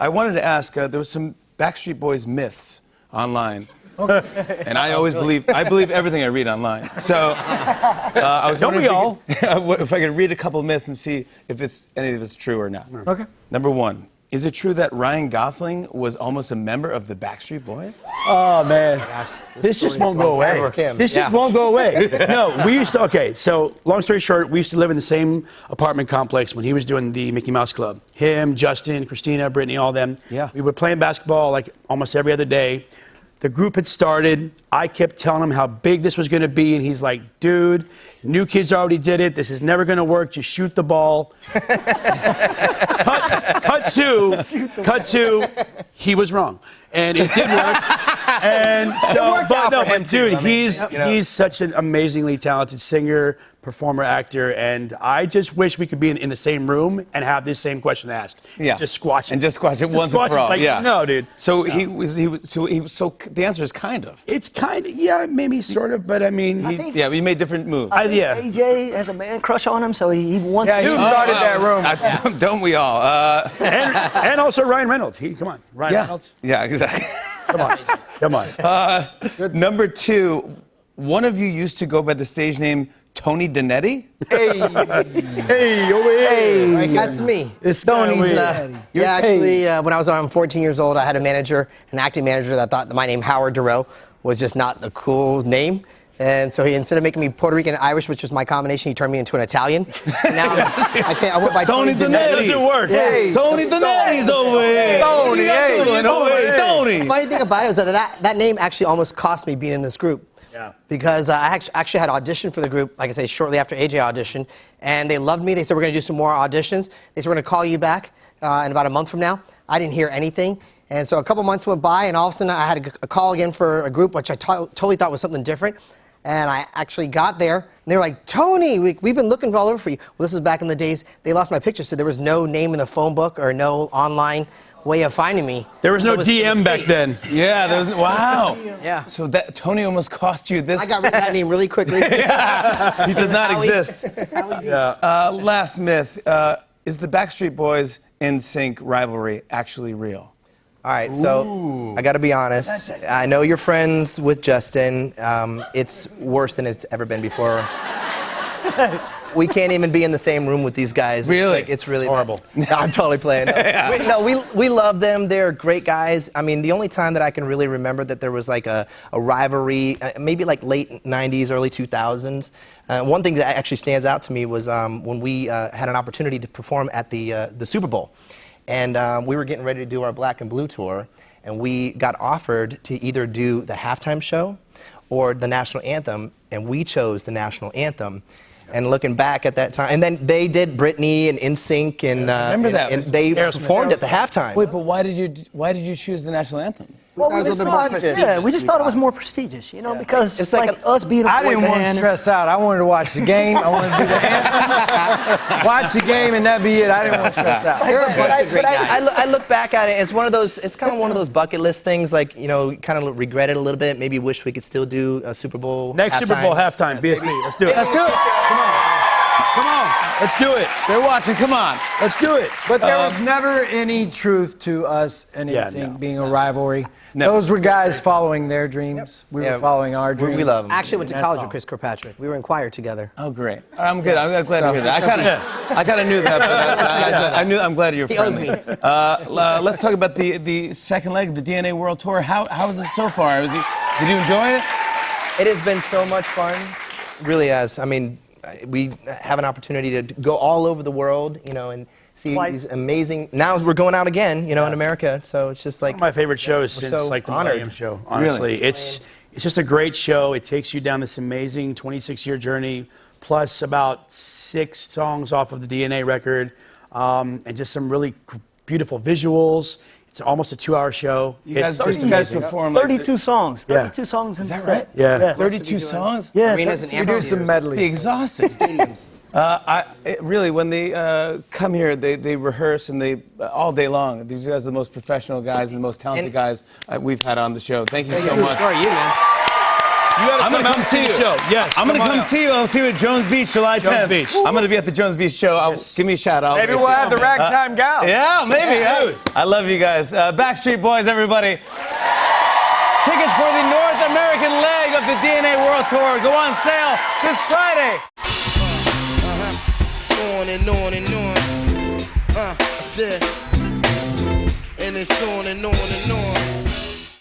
I wanted to ask, there was some Backstreet Boys myths online. Okay. And I always believe everything I read online. So I was wondering if I could read a couple of myths and see if any of it's true or not. Okay. Number one, is it true that Ryan Gosling was almost a member of the Backstreet Boys? Oh, man. This just won't go away. This just won't go away. No, we used to, okay, so long story short, we used to live in the same apartment complex when he was doing the Mickey Mouse Club. Him, Justin, Christina, Brittany, all them. Yeah. We were playing basketball like almost every other day. The group had started. I kept telling him how big this was going to be, and he's like, dude, new kids already did it. This is never going to work. Just shoot the ball. Cut to, he was wrong. And it did work. And so, but dude, he's such an amazingly talented singer, performer, actor, and I just wish we could be in the same room and have this same question asked. Yeah. Just squash it. And just squash it once and for all. Like, yeah. No, dude. So so the answer is kind of. It's kind of, yeah, maybe sort of, but I mean, we made different moves. yeah. AJ has a man crush on him, so he wants to. Yeah, he started that room. Don't we all? And also Ryan Reynolds. Come on, Ryan Reynolds. Yeah, exactly. Come on. Number two, one of you used to go by the stage name Tony Dannetti? Hey, over here. Hey, that's me. It's Tony. Actually, when I was around 14 years old, I had a manager, an acting manager, that thought that my name, Howard Durow, was just not a cool name. And so he, instead of making me Puerto Rican and Irish, which was my combination, he turned me into an Italian. And now I went by Tony Dannetti. Doesn't work. Yeah. Tony Dannetti's over here. Tony, hey. Tony. The funny thing about it is that name actually almost cost me being in this group. Yeah. Because I actually had auditioned for the group, like I say, shortly after AJ auditioned, and they loved me. They said, we're going to do some more auditions. They said, we're going to call you back in about a month from now. I didn't hear anything. And so a couple months went by, and all of a sudden I had a call again for a group, which I totally thought was something different. And I actually got there, and they were like, Tony, we've been looking all over for you. Well, this was back in the days, they lost my picture, so there was no name in the phone book or no online way of finding me. There was no DM back then. Yeah, there was wow. Yeah. So that Tony almost cost you this. I got rid of that name really quickly. Yeah. He does not exist. Yeah. Last myth. Is the Backstreet Boys NSYNC rivalry actually real? All right, so I got to be honest. I know you're friends with Justin. It's worse than it's ever been before. We can't even be in the same room with these guys. Really? It's really horrible. No, I'm totally playing. We love them. They're great guys. I mean, the only time that I can really remember that there was like a rivalry, maybe like late 90s, early 2000s. One thing that actually stands out to me was when we had an opportunity to perform at the Super Bowl. And we were getting ready to do our Black and Blue tour, and we got offered to either do the halftime show or the national anthem, and we chose the national anthem. And looking back at that time, and then they did Britney and NSYNC, and remember that. And they performed at the halftime. Wait, but why did you choose the national anthem? Well, we just thought it was more prestigious, you know, because it's like us being a boy I didn't want to stress out. I wanted to watch the game. I wanted to do the anthem, watch the game, and that be it. I didn't want to stress out. They're a bunch of great guys. I look back at it. It's one of those. It's kind of one of those bucket list things. Like, you know, kind of regret it a little bit. Maybe wish we could still do a Super Bowl. Next Super Bowl halftime, BSB. Let's do it. Let's do it. Come on. Let's do it. They're watching. Come on. Let's do it. But there was never any truth to us and NSYNC being a rivalry. Never. Those were guys following their dreams. We were following our dreams. We love them. I actually went to college with Chris Kirkpatrick. We were in choir together. Oh, great. I'm good. I'm glad to hear that. I kind of knew that, but I'm glad you're friendly. Let's talk about the second leg of the DNA World Tour. How is it so far? Did you enjoy it? It has been so much fun. It really has. I mean, we have an opportunity to go all over the world, you know, and see these amazing. Now we're going out again, you know, in America. So it's just like one of my favorite shows since like the Millennium Show. Honestly, it's just a great show. It takes you down this amazing 26-year journey, plus about 6 songs off of the DNA record, and just some really beautiful visuals. It's almost a 2-hour show. You guys perform 32 songs. 32 songs in the set. Right? Yeah. 32 songs? Yeah. We do some medley. Be exhausted. Stadiums. Really, when they come here, they rehearse and they all day long. These guys are the most professional guys and the most talented guys we've had on the show. Thank you so much. Who are you, man? You gotta I'm come gonna out come and see the you. show. Yes. I'm gonna on come out. see you. I'll see you at Jones Beach, July 10th. Beach. I'm gonna be at the Jones Beach show. Give me a shout out. Maybe we'll have the ragtime gal. Yeah, maybe. Yeah. I love you guys. Backstreet Boys, everybody. Tickets for the North American leg of the DNA World Tour go on sale this Friday. On and on and on. I said, and it's on and on and on.